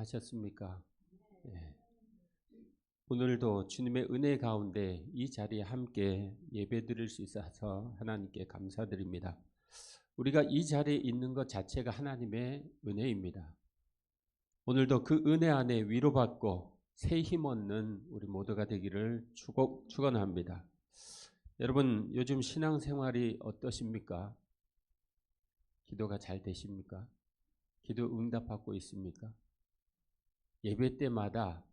안전하셨습니까? 예. 오늘도 주님의 은혜 가운데 이 자리에 함께 예배드릴 수 있어서 하나님께 감사드립니다. 우리가 이 자리에 있는 것 자체가 하나님의 은혜입니다. 오늘도 그 은혜 안에 위로받고 새 힘 얻는 우리 모두가 되기를 축원합니다. 여러분, 요즘 신앙생활이 어떠십니까? 기도가 잘 되십니까? 기도 응답받고 있습니까? 예배 때마다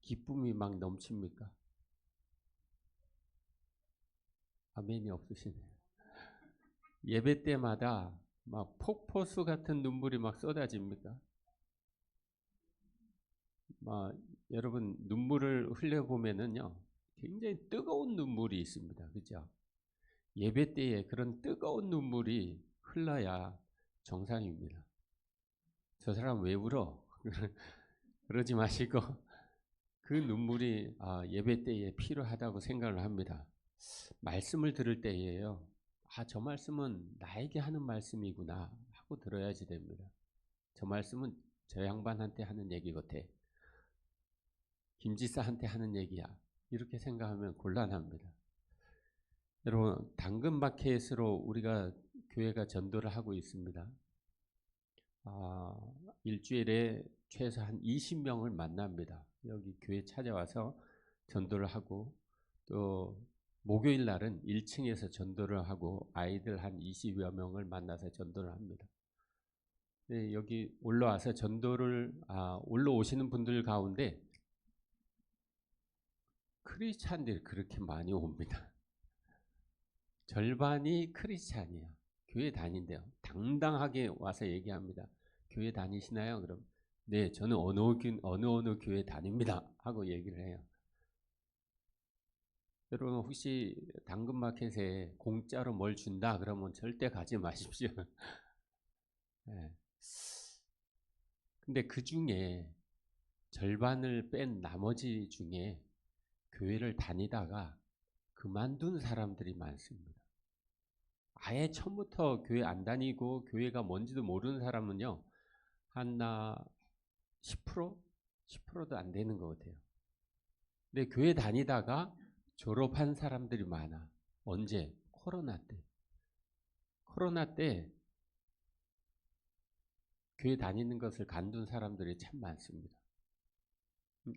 기쁨이 막 넘칩니까? 아멘이 없으시네요. 예배 때마다 막 폭포수 같은 눈물이 막 쏟아집니까? 여러분, 눈물을 흘려보면은요, 굉장히 뜨거운 눈물이 있습니다. 그죠? 예배 때에 그런 뜨거운 눈물이 흘러야 정상입니다. 저 사람 왜 울어? 그러지 마시고 그 눈물이 예배 때에 필요하다고 생각을 합니다. 말씀을 들을 때에요. 저 말씀은 나에게 하는 말씀이구나 하고 들어야지 됩니다. 저 말씀은 저 양반한테 하는 얘기 같아. 김지사한테 하는 얘기야. 이렇게 생각하면 곤란합니다. 여러분, 당근마켓으로 우리가 교회가 전도를 하고 있습니다. 일주일에 최소 한 20명을 만납니다. 여기 교회 찾아와서 전도를 하고, 또 목요일 날은 1층에서 전도를 하고 아이들 한 20여 명을 만나서 전도를 합니다. 네, 여기 올라와서 전도를 올라오시는 분들 가운데 크리스찬들이 그렇게 많이 옵니다. 절반이 크리스찬이에요. 교회 다닌대요. 당당하게 와서 얘기합니다. 교회 다니시나요? 그럼 네, 저는 어느 교회 다닙니다 하고 얘기를 해요. 여러분, 혹시 당근마켓에 공짜로 뭘 준다 그러면 절대 가지 마십시오. 네. 근데 그 중에 절반을 뺀 나머지 중에 교회를 다니다가 그만둔 사람들이 많습니다. 아예 처음부터 교회 안 다니고 교회가 뭔지도 모르는 사람은요, 한 10%? 10%도 안 되는 것 같아요. 근데 교회 다니다가 졸업한 사람들이 많아. 언제? 코로나 때. 코로나 때 교회 다니는 것을 간둔 사람들이 참 많습니다.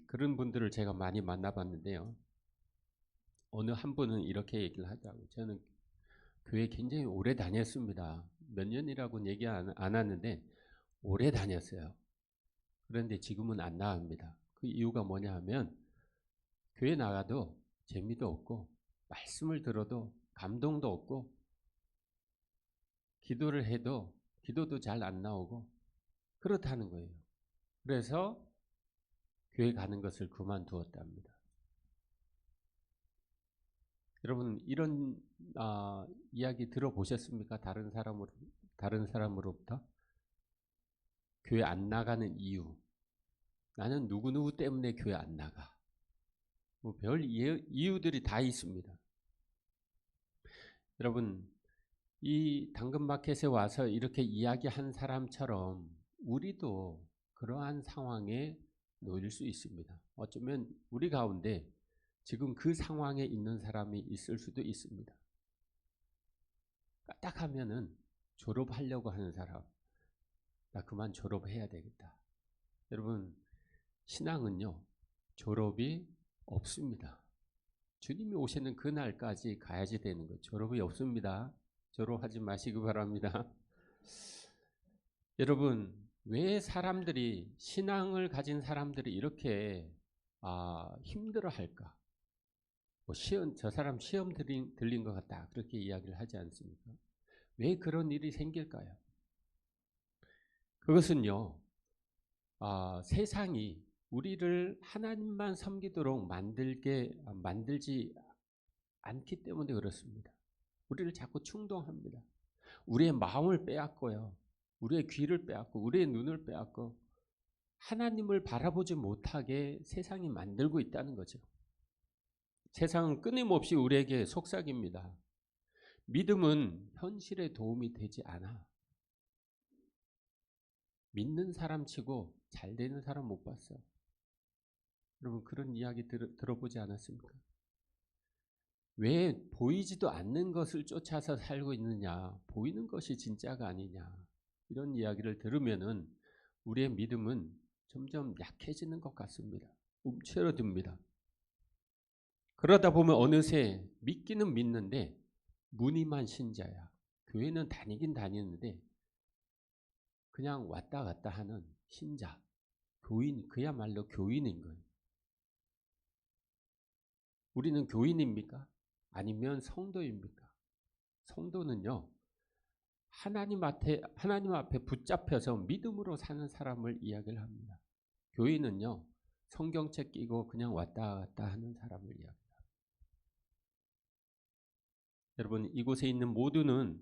그런 분들을 제가 많이 만나봤는데요. 어느 한 분은 이렇게 얘기를 하더라고요. 저는 교회 굉장히 오래 다녔습니다. 몇 년이라고는 얘기 안 하는데 오래 다녔어요. 그런데 지금은 안 나갑니다. 그 이유가 뭐냐 하면 교회 나가도 재미도 없고 말씀을 들어도 감동도 없고 기도를 해도 기도도 잘 안 나오고 그렇다는 거예요. 그래서 교회 가는 것을 그만두었답니다. 여러분, 이런 이야기 들어보셨습니까? 다른 사람으로부터? 교회 안 나가는 이유. 나는 누구누구 때문에 교회 안 나가. 별 이유들이 다 있습니다. 여러분, 이 당근마켓에 와서 이렇게 이야기한 사람처럼 우리도 그러한 상황에 놓일 수 있습니다. 어쩌면 우리 가운데 지금 그 상황에 있는 사람이 있을 수도 있습니다. 까딱하면은 졸업하려고 하는 사람, 나 그만 졸업해야 되겠다. 여러분, 신앙은요, 졸업이 없습니다. 주님이 오시는 그날까지 가야지 되는 거예요. 졸업이 없습니다. 졸업하지 마시기 바랍니다. 여러분, 왜 사람들이, 신앙을 가진 사람들이 이렇게 힘들어 할까? 저 사람 시험 들린 것 같다. 그렇게 이야기를 하지 않습니까? 왜 그런 일이 생길까요? 그것은요, 세상이 우리를 하나님만 섬기도록 만들지 않기 때문에 그렇습니다. 우리를 자꾸 충동합니다. 우리의 마음을 빼앗고요. 우리의 귀를 빼앗고 우리의 눈을 빼앗고 하나님을 바라보지 못하게 세상이 만들고 있다는 거죠. 세상은 끊임없이 우리에게 속삭입니다. 믿음은 현실에 도움이 되지 않아. 믿는 사람 치고 잘 되는 사람 못 봤어. 여러분 그런 이야기 들어보지 않았습니까? 왜 보이지도 않는 것을 쫓아서 살고 있느냐? 보이는 것이 진짜가 아니냐? 이런 이야기를 들으면은 우리의 믿음은 점점 약해지는 것 같습니다. 움츠러듭니다. 그러다 보면 어느새 믿기는 믿는데 무늬만 신자야. 교회는 다니긴 다니는데 그냥 왔다 갔다 하는 신자, 교인, 그야말로 교인인 거예요. 우리는 교인입니까? 아니면 성도입니까? 성도는요, 하나님 앞에 붙잡혀서 믿음으로 사는 사람을 이야기를 합니다. 교인은요, 성경책 끼고 그냥 왔다 갔다 하는 사람을 이야기합니다. 여러분, 이곳에 있는 모두는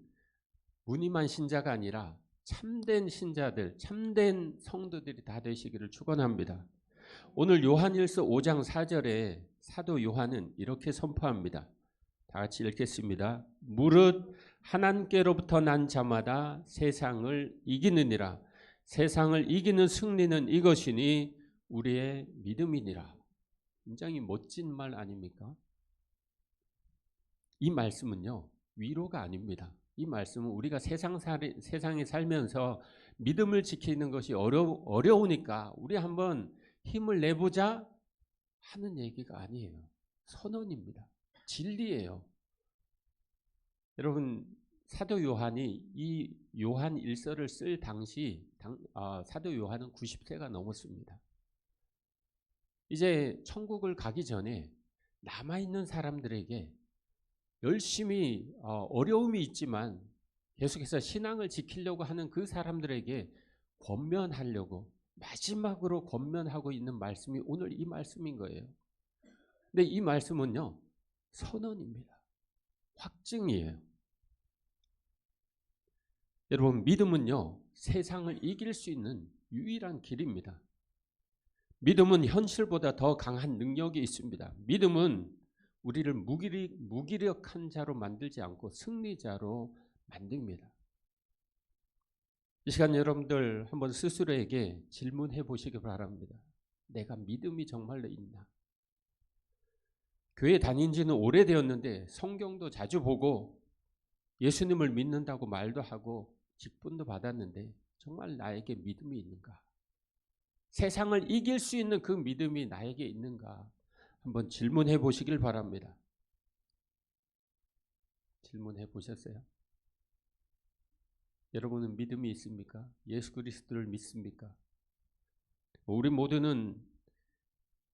무늬만 신자가 아니라 참된 신자들, 참된 성도들이 다 되시기를 축원합니다. 오늘 요한일서 5장 4절에 사도 요한은 이렇게 선포합니다. 다 같이 읽겠습니다. 무릇 하나님께로부터 난 자마다 세상을 이기느니라. 세상을 이기는 승리는 이것이니 우리의 믿음이니라. 굉장히 멋진 말 아닙니까? 이 말씀은요, 위로가 아닙니다. 이 말씀은 우리가 세상에 살면서 믿음을 지키는 것이 어려우니까 우리 한번 힘을 내보자 하는 얘기가 아니에요. 선언입니다. 진리예요. 여러분, 사도 요한이 이 요한 일서를 쓸 당시 사도 요한은 90세가 넘었습니다. 이제 천국을 가기 전에 남아있는 사람들에게 열심히 어려움이 있지만 계속해서 신앙을 지키려고 하는 그 사람들에게 권면하려고 마지막으로 권면하고 있는 말씀이 오늘 이 말씀인 거예요. 근데 이 말씀은요, 선언입니다. 확증이에요. 여러분, 믿음은요, 세상을 이길 수 있는 유일한 길입니다. 믿음은 현실보다 더 강한 능력이 있습니다. 믿음은 우리를 무기력한 자로 만들지 않고 승리자로 만듭니다. 이 시간 여러분들 한번 스스로에게 질문해 보시기 바랍니다. 내가 믿음이 정말로 있나? 교회 다닌 지는 오래되었는데 성경도 자주 보고 예수님을 믿는다고 말도 하고 직분도 받았는데 정말 나에게 믿음이 있는가? 세상을 이길 수 있는 그 믿음이 나에게 있는가? 한번 질문해 보시길 바랍니다. 질문해 보셨어요? 여러분은 믿음이 있습니까? 예수 그리스도를 믿습니까? 우리 모두는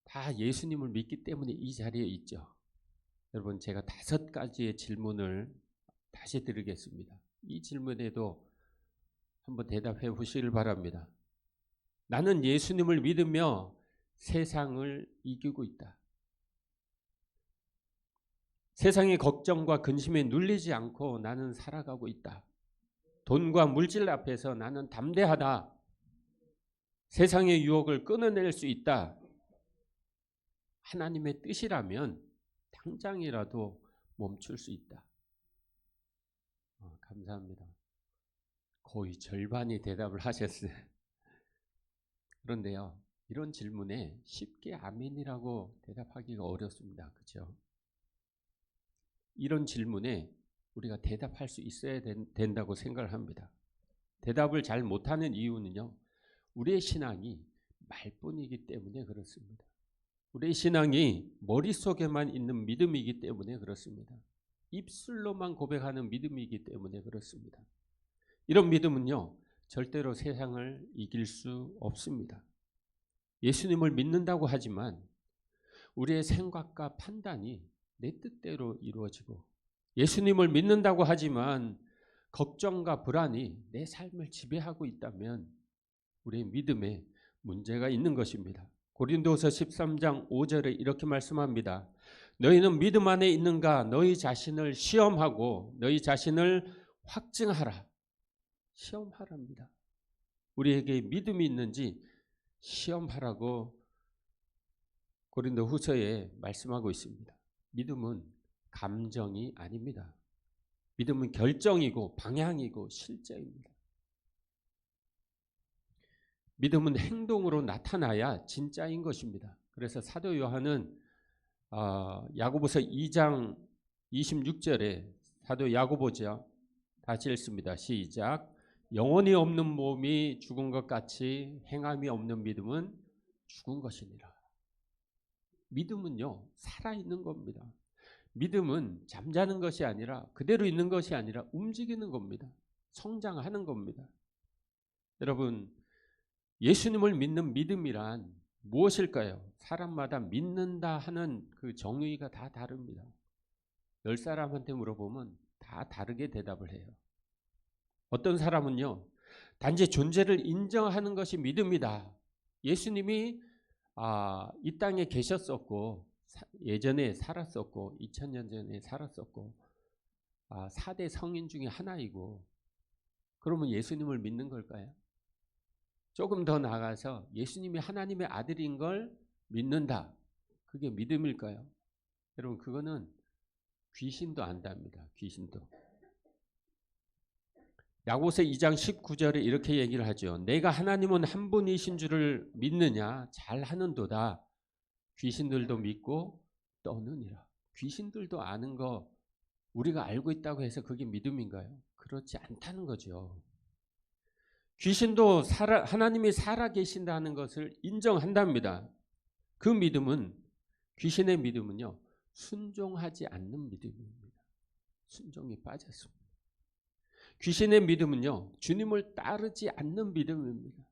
다 예수님을 믿기 때문에 이 자리에 있죠. 여러분, 제가 5가지의 질문을 다시 드리겠습니다. 이 질문에도 한번 대답해 보시길 바랍니다. 나는 예수님을 믿으며 세상을 이기고 있다. 세상의 걱정과 근심에 눌리지 않고 나는 살아가고 있다. 돈과 물질 앞에서 나는 담대하다. 세상의 유혹을 끊어낼 수 있다. 하나님의 뜻이라면 당장이라도 멈출 수 있다. 감사합니다. 거의 절반이 대답을 하셨어요. 그런데요, 이런 질문에 쉽게 아멘이라고 대답하기가 어렵습니다. 그렇죠? 이런 질문에 우리가 대답할 수 있어야 된다고 생각을 합니다. 대답을 잘 못하는 이유는요, 우리의 신앙이 말뿐이기 때문에 그렇습니다. 우리의 신앙이 머릿속에만 있는 믿음이기 때문에 그렇습니다. 입술로만 고백하는 믿음이기 때문에 그렇습니다. 이런 믿음은요, 절대로 세상을 이길 수 없습니다. 예수님을 믿는다고 하지만 우리의 생각과 판단이 내 뜻대로 이루어지고, 예수님을 믿는다고 하지만 걱정과 불안이 내 삶을 지배하고 있다면 우리의 믿음에 문제가 있는 것입니다. 고린도서 13장 5절에 이렇게 말씀합니다. 너희는 믿음 안에 있는가? 너희 자신을 시험하고 너희 자신을 확증하라. 시험하랍니다. 우리에게 믿음이 있는지 시험하라고 고린도 후서에 말씀하고 있습니다. 믿음은 감정이 아닙니다. 믿음은 결정이고 방향이고 실제입니다. 믿음은 행동으로 나타나야 진짜인 것입니다. 그래서 사도 요한은 야고보서 2장 26절에 사도 야고보죠. 다시 읽습니다. 시작. 영혼이 없는 몸이 죽은 것 같이 행함이 없는 믿음은 죽은 것이니라. 믿음은요, 살아있는 겁니다. 믿음은 잠자는 것이 아니라, 그대로 있는 것이 아니라 움직이는 겁니다. 성장하는 겁니다. 여러분, 예수님을 믿는 믿음이란 무엇일까요? 사람마다 믿는다 하는 그 정의가 다 다릅니다. 10사람한테 물어보면 다 다르게 대답을 해요. 어떤 사람은요, 단지 존재를 인정하는 것이 믿음이다. 예수님이 이 땅에 계셨었고 예전에 살았었고 2000년 전에 살았었고 4대 성인 중에 하나이고, 그러면 예수님을 믿는 걸까요? 조금 더 나아가서 예수님이 하나님의 아들인 걸 믿는다. 그게 믿음일까요? 여러분, 그거는 귀신도 안답니다. 귀신도. 야고보서 2장 19절에 이렇게 얘기를 하죠. 내가 하나님은 한 분이신 줄을 믿느냐? 잘하는도다. 귀신들도 믿고 떠느니라. 귀신들도 아는 거 우리가 알고 있다고 해서 그게 믿음인가요? 그렇지 않다는 거죠. 귀신도 하나님이 살아계신다는 것을 인정한답니다. 그 믿음은, 귀신의 믿음은요, 순종하지 않는 믿음입니다. 순종이 빠졌습니다. 귀신의 믿음은요, 주님을 따르지 않는 믿음입니다.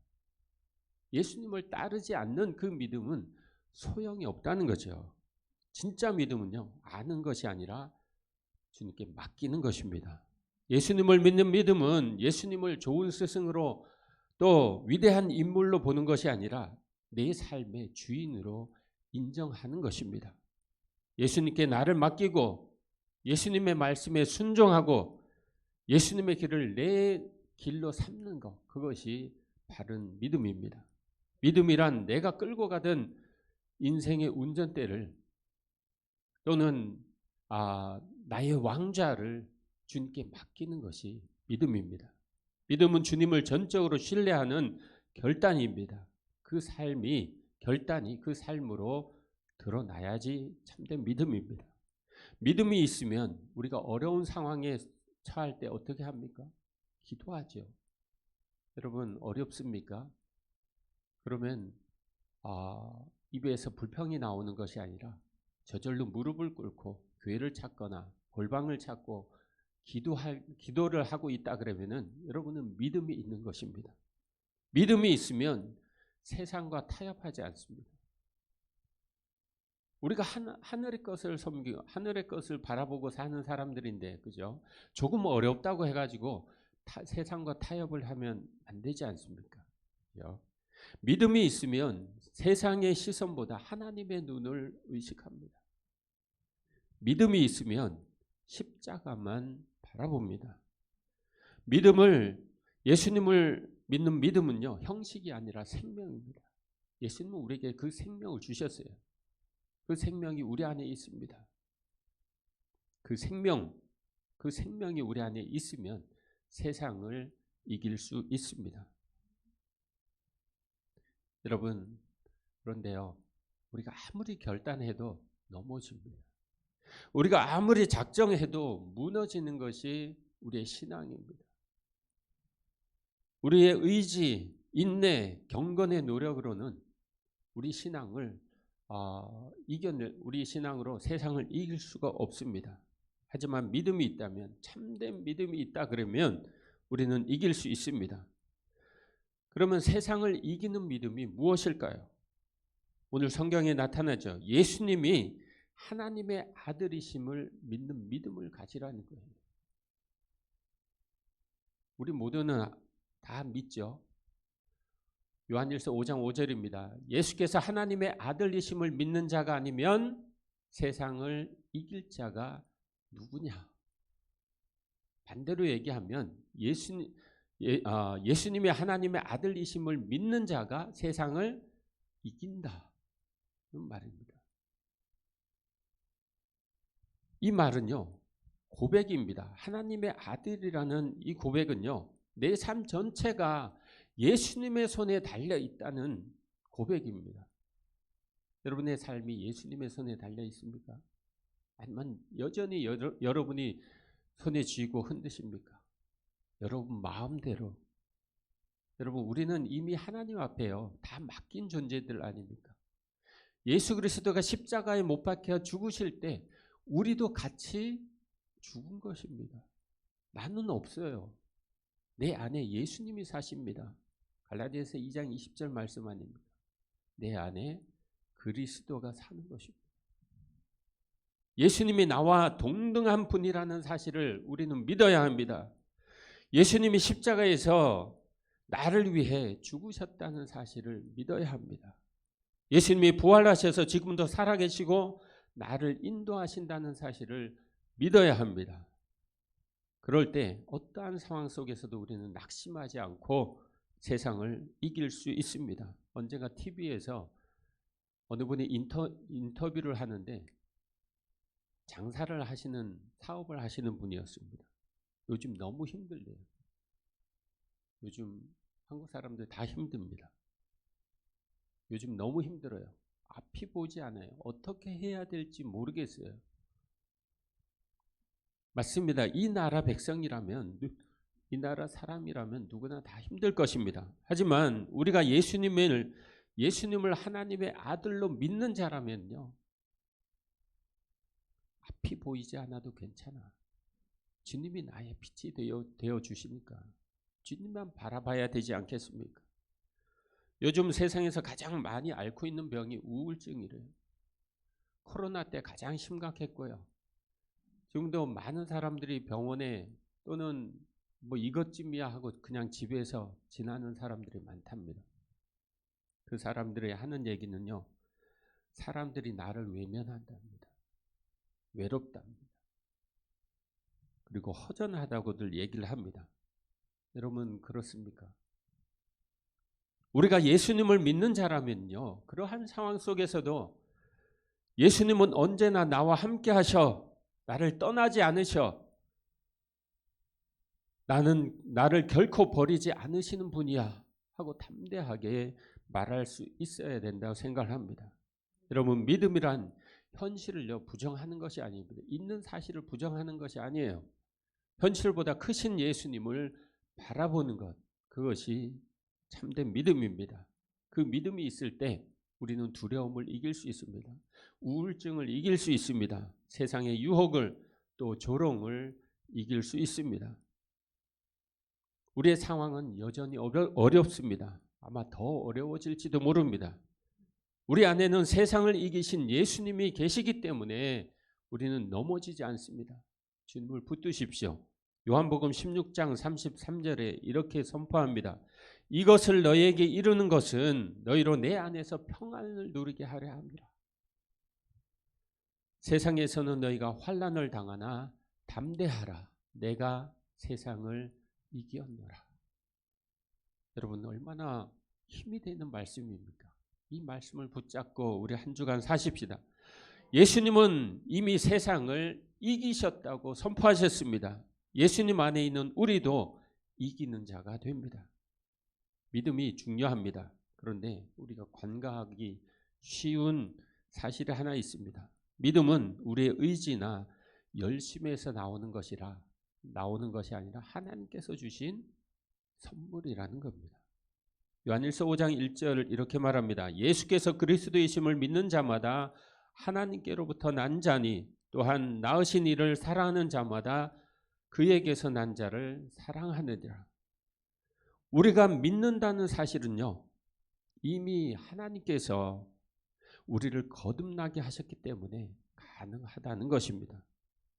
예수님을 따르지 않는 그 믿음은 소용이 없다는 거죠. 진짜 믿음은요, 아는 것이 아니라 주님께 맡기는 것입니다. 예수님을 믿는 믿음은 예수님을 좋은 스승으로 또 위대한 인물로 보는 것이 아니라 내 삶의 주인으로 인정하는 것입니다. 예수님께 나를 맡기고 예수님의 말씀에 순종하고 예수님의 길을 내 길로 삼는 것, 그것이 바른 믿음입니다. 믿음이란 내가 끌고 가던 인생의 운전대를 또는 나의 왕좌를 주님께 맡기는 것이 믿음입니다. 믿음은 주님을 전적으로 신뢰하는 결단입니다. 그 삶이, 결단이 그 삶으로 드러나야지 참된 믿음입니다. 믿음이 있으면 우리가 어려운 상황에 처할 때 어떻게 합니까? 기도하죠. 여러분, 어렵습니까? 그러면 입에서 불평이 나오는 것이 아니라 저절로 무릎을 꿇고 교회를 찾거나 골방을 찾고 기도를 하고 있다 그러면은 여러분은 믿음이 있는 것입니다. 믿음이 있으면 세상과 타협하지 않습니다. 우리가 하늘의 것을 섬기고 하늘의 것을 바라보고 사는 사람들인데, 그죠? 조금 어렵다고 해가지고 세상과 타협을 하면 안 되지 않습니까? 그죠? 믿음이 있으면 세상의 시선보다 하나님의 눈을 의식합니다. 믿음이 있으면 십자가만 바라봅니다. 예수님을 믿는 믿음은요, 형식이 아니라 생명입니다. 예수님은 우리에게 그 생명을 주셨어요. 그 생명이 우리 안에 있습니다. 그 생명이 우리 안에 있으면 세상을 이길 수 있습니다. 여러분, 그런데요, 우리가 아무리 결단해도 넘어집니다. 우리가 아무리 작정해도 무너지는 것이 우리의 신앙입니다. 우리의 의지, 인내, 경건의 노력으로는 우리 신앙을 우리 신앙으로 세상을 이길 수가 없습니다. 하지만 믿음이 있다면, 참된 믿음이 있다 그러면 우리는 이길 수 있습니다. 그러면 세상을 이기는 믿음이 무엇일까요? 오늘 성경에 나타나죠. 예수님이 하나님의 아들이심을 믿는 믿음을 가지라는 거예요. 우리 모두는 다 믿죠. 요한일서 5장 5절입니다. 예수께서 하나님의 아들이심을 믿는 자가 아니면 세상을 이길 자가 누구냐? 반대로 얘기하면 예수님이 하나님의 아들이심을 믿는 자가 세상을 이긴다. 그런 말입니다. 이 말은요, 고백입니다. 하나님의 아들이라는 이 고백은요, 내 삶 전체가 예수님의 손에 달려 있다는 고백입니다. 여러분의 삶이 예수님의 손에 달려 있습니까? 아니면 여전히 여러분이 손에 쥐고 흔드십니까? 여러분 마음대로. 여러분, 우리는 이미 하나님 앞에요, 다 맡긴 존재들 아닙니까? 예수 그리스도가 십자가에 못 박혀 죽으실 때 우리도 같이 죽은 것입니다. 나는 없어요. 내 안에 예수님이 사십니다. 갈라디아서 2장 20절 말씀 아닙니까? 내 안에 그리스도가 사는 것입니다. 예수님이 나와 동등한 분이라는 사실을 우리는 믿어야 합니다. 예수님이 십자가에서 나를 위해 죽으셨다는 사실을 믿어야 합니다. 예수님이 부활하셔서 지금도 살아계시고 나를 인도하신다는 사실을 믿어야 합니다. 그럴 때 어떠한 상황 속에서도 우리는 낙심하지 않고 세상을 이길 수 있습니다. 언젠가 TV에서 어느 분이 인터뷰를 하는데 장사를 하시는, 사업을 하시는 분이었습니다. 요즘 너무 힘들대요. 요즘 한국 사람들 다 힘듭니다. 요즘 너무 힘들어요. 앞이 보지 않아요. 어떻게 해야 될지 모르겠어요. 맞습니다. 이 나라 백성이라면, 이 나라 사람이라면 누구나 다 힘들 것입니다. 하지만 우리가 예수님을 하나님의 아들로 믿는 자라면요, 앞이 보이지 않아도 괜찮아. 주님이 나의 빛이 되어 주시니까 주님만 바라봐야 되지 않겠습니까? 요즘 세상에서 가장 많이 앓고 있는 병이 우울증이래요. 코로나 때 가장 심각했고요. 지금도 많은 사람들이 병원에 또는 뭐 이것쯤이야 하고 그냥 집에서 지나는 사람들이 많답니다. 그 사람들이 하는 얘기는요, 사람들이 나를 외면한답니다. 외롭답니다. 그리고 허전하다고들 얘기를 합니다. 여러분 그렇습니까? 우리가 예수님을 믿는 자라면요, 그러한 상황 속에서도 예수님은 언제나 나와 함께 하셔, 나를 떠나지 않으셔, 나를 결코 버리지 않으시는 분이야 하고 담대하게 말할 수 있어야 된다고 생각을 합니다. 여러분, 믿음이란 현실을요 부정하는 것이 아닙니다. 있는 사실을 부정하는 것이 아니에요. 현실보다 크신 예수님을 바라보는 것, 그것이 참된 믿음입니다. 그 믿음이 있을 때 우리는 두려움을 이길 수 있습니다. 우울증을 이길 수 있습니다. 세상의 유혹을, 또 조롱을 이길 수 있습니다. 우리의 상황은 여전히 어렵습니다. 아마 더 어려워질지도 모릅니다. 우리 안에는 세상을 이기신 예수님이 계시기 때문에 우리는 넘어지지 않습니다. 주님을 붙드십시오. 요한복음 16장 33절에 이렇게 선포합니다. 이것을 너희에게 이루는 것은 너희로 내 안에서 평안을 누리게 하려 함이라. 세상에서는 너희가 환난을 당하나 담대하라. 내가 세상을 이겼노라. 여러분, 얼마나 힘이 되는 말씀입니까? 이 말씀을 붙잡고 우리 한 주간 사십시다. 예수님은 이미 세상을 이기셨다고 선포하셨습니다. 예수님 안에 있는 우리도 이기는 자가 됩니다. 믿음이 중요합니다. 그런데 우리가 간과하기 쉬운 사실이 하나 있습니다. 믿음은 우리의 의지나 열심에서 나오는 것이 아니라 하나님께서 주신 선물이라는 겁니다. 요한일서 5장 1절 이렇게 말합니다. 예수께서 그리스도이심을 믿는 자마다 하나님께로부터 난 자니 또한 나으신 이를 사랑하는 자마다 그에게서 난 자를 사랑하느니라. 우리가 믿는다는 사실은요, 이미 하나님께서 우리를 거듭나게 하셨기 때문에 가능하다는 것입니다.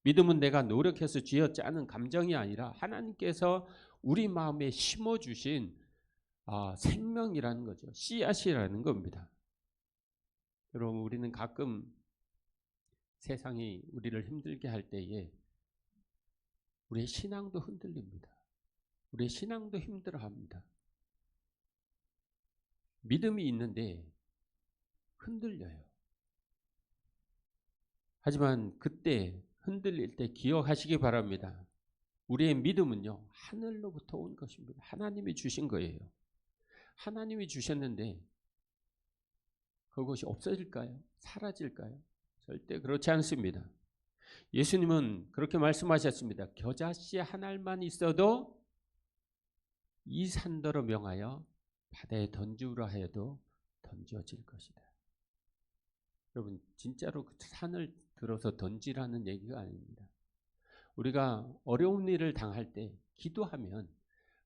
믿음은 내가 노력해서 쥐어짜는 감정이 아니라 하나님께서 우리 마음에 심어주신 생명이라는 거죠. 씨앗이라는 겁니다. 여러분, 우리는 가끔 세상이 우리를 힘들게 할 때에 우리의 신앙도 흔들립니다. 우리의 신앙도 힘들어합니다. 믿음이 있는데 흔들려요. 하지만 그때 흔들릴 때 기억하시기 바랍니다. 우리의 믿음은요, 하늘로부터 온 것입니다. 하나님이 주신 거예요. 하나님이 주셨는데 그것이 없어질까요? 사라질까요? 절대 그렇지 않습니다. 예수님은 그렇게 말씀하셨습니다. 겨자씨 한 알만 있어도 이 산더러 명하여 바다에 던지우라 하여도 던져질 것이다. 여러분, 진짜로 그 산을 들어서 던지라는 얘기가 아닙니다. 우리가 어려운 일을 당할 때 기도하면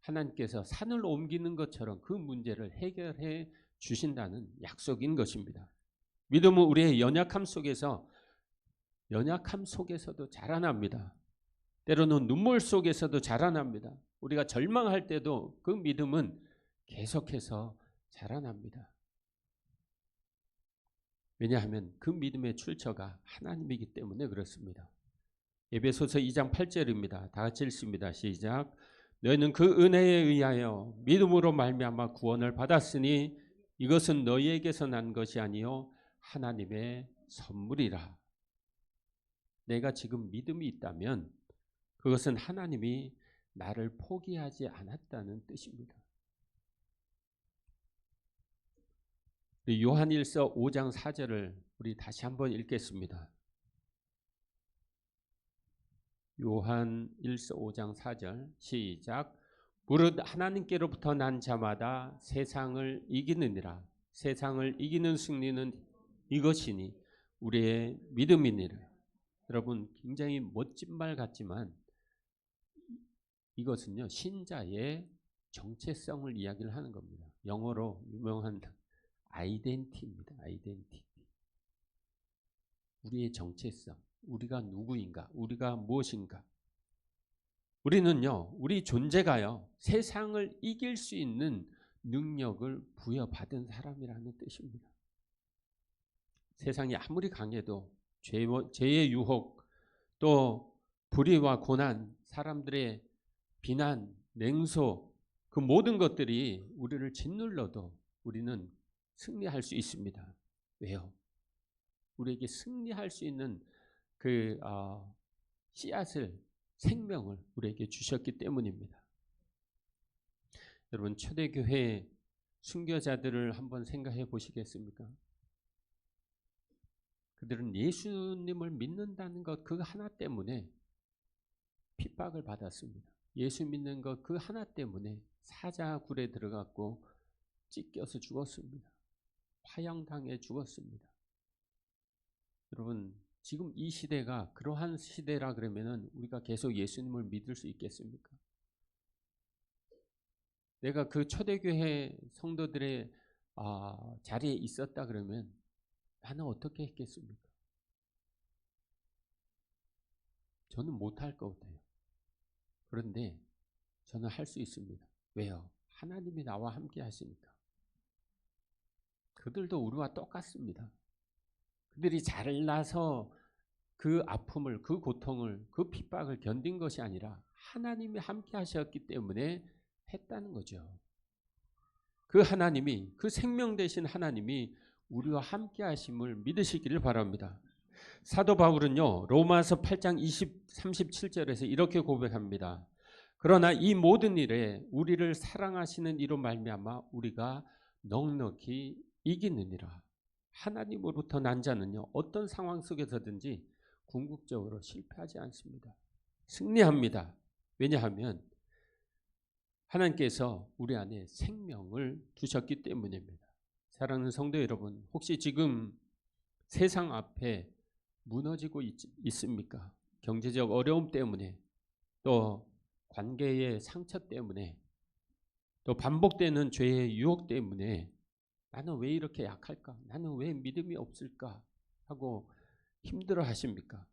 하나님께서 산을 옮기는 것처럼 그 문제를 해결해 주신다는 약속인 것입니다. 믿음은 우리의 연약함 속에서도 자라납니다. 때로는 눈물 속에서도 자라납니다. 우리가 절망할 때도 그 믿음은 계속해서 자라납니다. 왜냐하면 그 믿음의 출처가 하나님이기 때문에 그렇습니다. 에베소서 2장 8절입니다. 다 같이 읽습니다. 시작. 너희는 그 은혜에 의하여 믿음으로 말미암아 구원을 받았으니 이것은 너희에게서 난 것이 아니요 하나님의 선물이라. 내가 지금 믿음이 있다면 그것은 하나님이 나를 포기하지 않았다는 뜻입니다. 요한일서 5장 4절을 우리 다시 한번 읽겠습니다. 요한일서 5장 4절 시작. 무릇 하나님께로부터 난 자마다 세상을 이기느니라. 세상을 이기는 승리는 이것이니 우리의 믿음이니라. 여러분, 굉장히 멋진 말 같지만 이것은요, 신자의 정체성을 이야기를 하는 겁니다. 영어로 유명한 아이덴티티입니다. 아이덴티티. 우리의 정체성, 우리가 누구인가, 우리가 무엇인가. 우리는요, 우리 존재가요, 세상을 이길 수 있는 능력을 부여받은 사람이라는 뜻입니다. 세상이 아무리 강해도 죄의 유혹, 또 불의와 고난, 사람들의 비난, 냉소, 그 모든 것들이 우리를 짓눌러도 우리는 승리할 수 있습니다. 왜요? 우리에게 승리할 수 있는 그 씨앗을, 생명을 우리에게 주셨기 때문입니다. 여러분, 초대교회 순교자들을 한번 생각해 보시겠습니까? 그들은 예수님을 믿는다는 것 그 하나 때문에 핍박을 받았습니다. 예수 믿는 것 그 하나 때문에 사자굴에 들어갔고 찢겨서 죽었습니다. 화형당해 죽었습니다. 여러분, 지금 이 시대가 그러한 시대라 그러면은 우리가 계속 예수님을 믿을 수 있겠습니까? 내가 그 초대교회 성도들의 자리에 있었다 그러면 나는 어떻게 했겠습니까? 저는 못할 것 같아요. 그런데 저는 할 수 있습니다. 왜요? 하나님이 나와 함께 하시니까. 그들도 우리와 똑같습니다. 그들이 잘나서 그 아픔을, 그 고통을, 그 핍박을 견딘 것이 아니라 하나님이 함께 하셨기 때문에 했다는 거죠. 그 하나님이, 그 생명 되신 하나님이 우리와 함께 하심을 믿으시기를 바랍니다. 사도 바울은요, 로마서 8장 37절에서 이렇게 고백합니다. 그러나 이 모든 일에 우리를 사랑하시는 이로 말미암아 우리가 넉넉히 이기느니라. 하나님으로부터 난 자는요, 어떤 상황 속에서든지 궁극적으로 실패하지 않습니다. 승리합니다. 왜냐하면 하나님께서 우리 안에 생명을 두셨기 때문입니다. 사랑하는 성도 여러분, 혹시 지금 세상 앞에 무너지고 있습니까? 경제적 어려움 때문에, 또 관계의 상처 때문에, 또 반복되는 죄의 유혹 때문에 나는 왜 이렇게 약할까? 나는 왜 믿음이 없을까? 하고 힘들어 하십니까?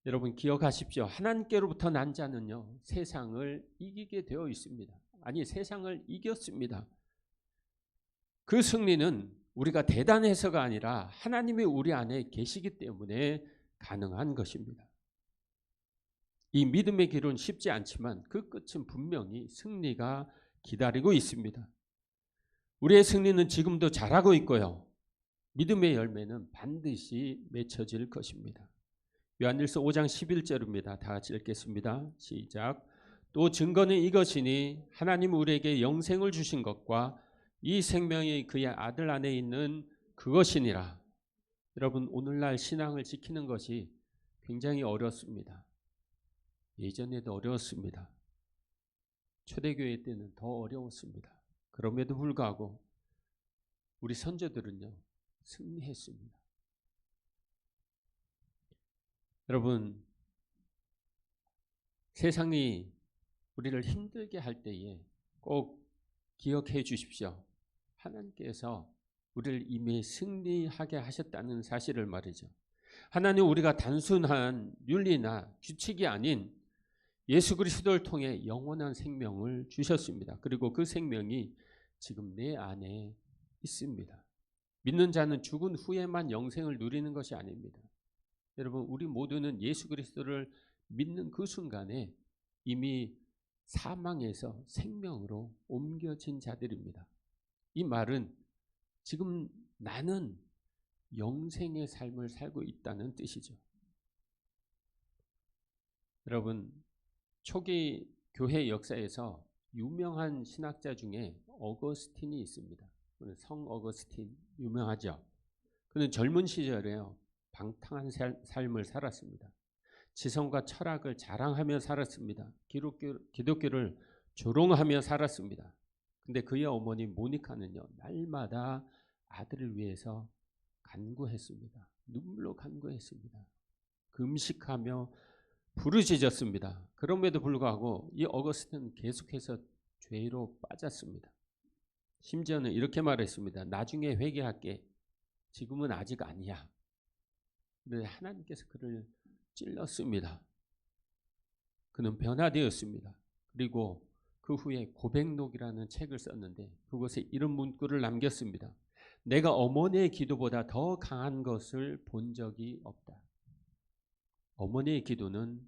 여러분, 기억하십시오. 하나님께로부터 난 자는요, 세상을 이기게 되어 있습니다. 아니, 세상을 이겼습니다. 그 승리는 우리가 대단해서가 아니라 하나님이 우리 안에 계시기 때문에 가능한 것입니다. 이 믿음의 길은 쉽지 않지만 그 끝은 분명히 승리가 기다리고 있습니다. 우리의 승리는 지금도 잘하고 있고요. 믿음의 열매는 반드시 맺혀질 것입니다. 요한일서 5장 11절입니다. 다 같이 읽겠습니다. 시작. 또 증거는 이것이니 하나님 우리에게 영생을 주신 것과 이 생명이 그의 아들 안에 있는 그것이니라. 여러분, 오늘날 신앙을 지키는 것이 굉장히 어렵습니다. 예전에도 어려웠습니다. 초대교회 때는 더 어려웠습니다. 그럼에도 불구하고 우리 선조들은요, 승리했습니다. 여러분, 세상이 우리를 힘들게 할 때에 꼭 기억해 주십시오. 하나님께서 우리를 이미 승리하게 하셨다는 사실을 말이죠. 하나님, 우리가 단순한 윤리나 규칙이 아닌 예수 그리스도를 통해 영원한 생명을 주셨습니다. 그리고 그 생명이 지금 내 안에 있습니다. 믿는 자는 죽은 후에만 영생을 누리는 것이 아닙니다. 여러분, 우리 모두는 예수 그리스도를 믿는 그 순간에 이미 사망에서 생명으로 옮겨진 자들입니다. 이 말은 지금 나는 영생의 삶을 살고 있다는 뜻이죠. 여러분, 초기 교회 역사에서 유명한 신학자 중에 어거스틴이 있습니다. 성 어거스틴 유명하죠. 그는 젊은 시절에요, 방탕한 삶을 살았습니다. 지성과 철학을 자랑하며 살았습니다. 기독교를 조롱하며 살았습니다. 근데 그의 어머니 모니카는요, 날마다 아들을 위해서 간구했습니다. 눈물로 간구했습니다. 금식하며 부르짖었습니다. 그럼에도 불구하고 이 어거스틴은 계속해서 죄로 빠졌습니다. 심지어는 이렇게 말했습니다. 나중에 회개할게. 지금은 아직 아니야. 그런데 하나님께서 그를 찔렀습니다. 그는 변화되었습니다. 그리고 그 후에 고백록이라는 책을 썼는데 그곳에 이런 문구를 남겼습니다. 내가 어머니의 기도보다 더 강한 것을 본 적이 없다. 어머니의 기도는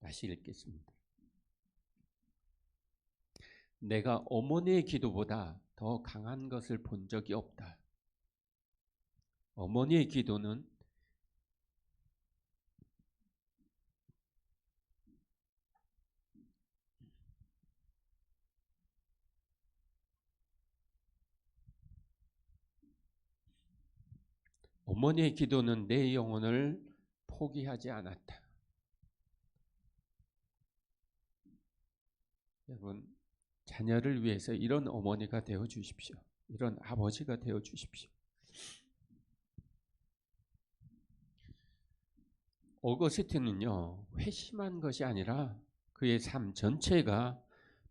다시 읽겠습니다. 내가 어머니의 기도보다 더 강한 것을 본 적이 없다. 어머니의 기도는 내 영혼을 포기하지 않았다. 여러분, 자녀를 위해서 이런 어머니가 되어 주십시오. 이런 아버지가 되어 주십시오. 어거스틴은요, 회심한 것이 아니라 그의 삶 전체가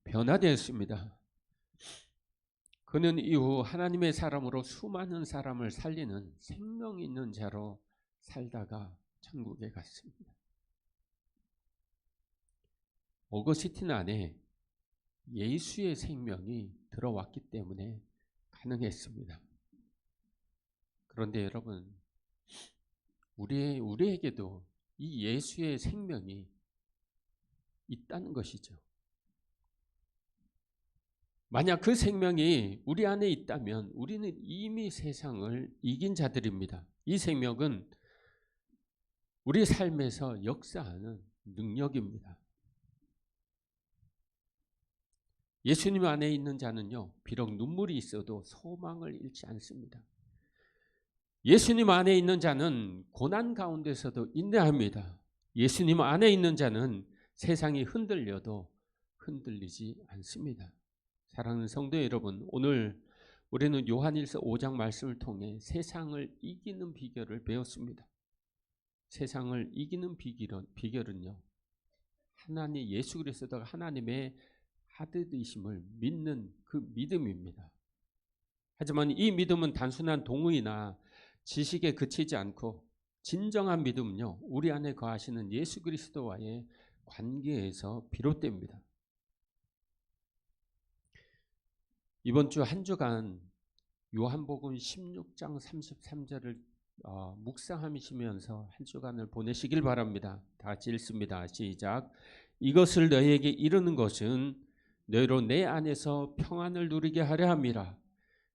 변화되었습니다. 그는 이후 하나님의 사람으로 수많은 사람을 살리는 생명 있는 자로 살다가 천국에 갔습니다. 어거스틴 안에 예수의 생명이 들어왔기 때문에 가능했습니다. 그런데 여러분, 우리에게도 이 예수의 생명이 있다는 것이죠. 만약 그 생명이 우리 안에 있다면 우리는 이미 세상을 이긴 자들입니다. 이 생명은 우리 삶에서 역사하는 능력입니다. 예수님 안에 있는 자는요, 비록 눈물이 있어도 소망을 잃지 않습니다. 예수님 안에 있는 자는 고난 가운데서도 인내합니다. 예수님 안에 있는 자는 세상이 흔들려도 흔들리지 않습니다. 사랑하는 성도 여러분, 오늘 우리는 요한일서 5장 말씀을 통해 세상을 이기는 비결을 배웠습니다. 세상을 이기는 비결은요, 하나님 예수 그리스도가 하나님의 아들이심을 믿는 그 믿음입니다. 하지만 이 믿음은 단순한 동의나 지식에 그치지 않고 진정한 믿음은요, 우리 안에 거하시는 예수 그리스도와의 관계에서 비롯됩니다. 이번 주 한 주간 요한복음 16장 33절을 묵상하시면서 한 주간을 보내시길 바랍니다. 다 같이 읽습니다. 시작. 이것을 너희에게 이르는 것은 너희로 내 안에서 평안을 누리게 하려 함이라.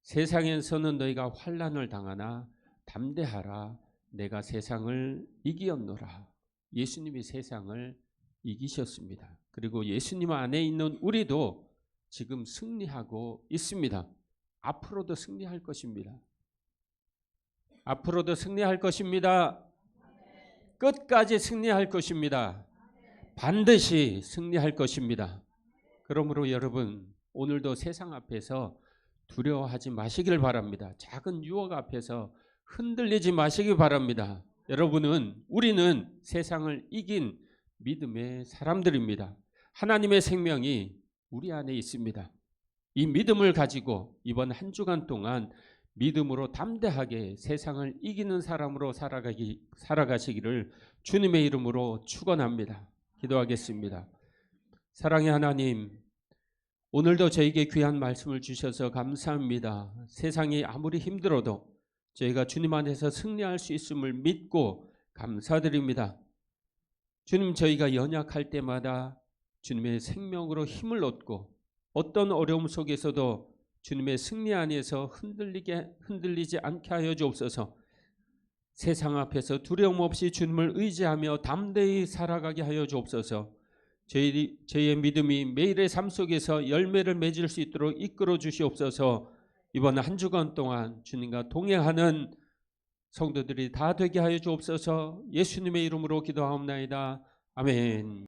세상에서는 너희가 환난을 당하나 담대하라. 내가 세상을 이기었노라. 예수님이 세상을 이기셨습니다. 그리고 예수님 안에 있는 우리도 지금 승리하고 있습니다. 앞으로도 승리할 것입니다. 앞으로도 승리할 것입니다. 끝까지 승리할 것입니다. 반드시 승리할 것입니다. 그러므로 여러분, 오늘도 세상 앞에서 두려워하지 마시길 바랍니다. 작은 유혹 앞에서 흔들리지 마시기 바랍니다. 우리는 세상을 이긴 믿음의 사람들입니다. 하나님의 생명이 우리 안에 있습니다. 이 믿음을 가지고 이번 한 주간 동안 믿음으로 담대하게 세상을 이기는 사람으로 살아가시기를 주님의 이름으로 축원합니다. 기도하겠습니다. 사랑의 하나님, 오늘도 저에게 귀한 말씀을 주셔서 감사합니다. 세상이 아무리 힘들어도 저희가 주님 안에서 승리할 수 있음을 믿고 감사드립니다. 주님, 저희가 연약할 때마다 주님의 생명으로 힘을 얻고 어떤 어려움 속에서도 주님의 승리 안에서 흔들리지 않게 하여 주옵소서. 세상 앞에서 두려움 없이 주님을 의지하며 담대히 살아가게 하여 주옵소서. 저희의 믿음이 매일의 삶 속에서 열매를 맺을 수 있도록 이끌어 주시옵소서. 이번 한 주간 동안 주님과 동행하는 성도들이 다 되게 하여 주옵소서. 예수님의 이름으로 기도하옵나이다. 아멘.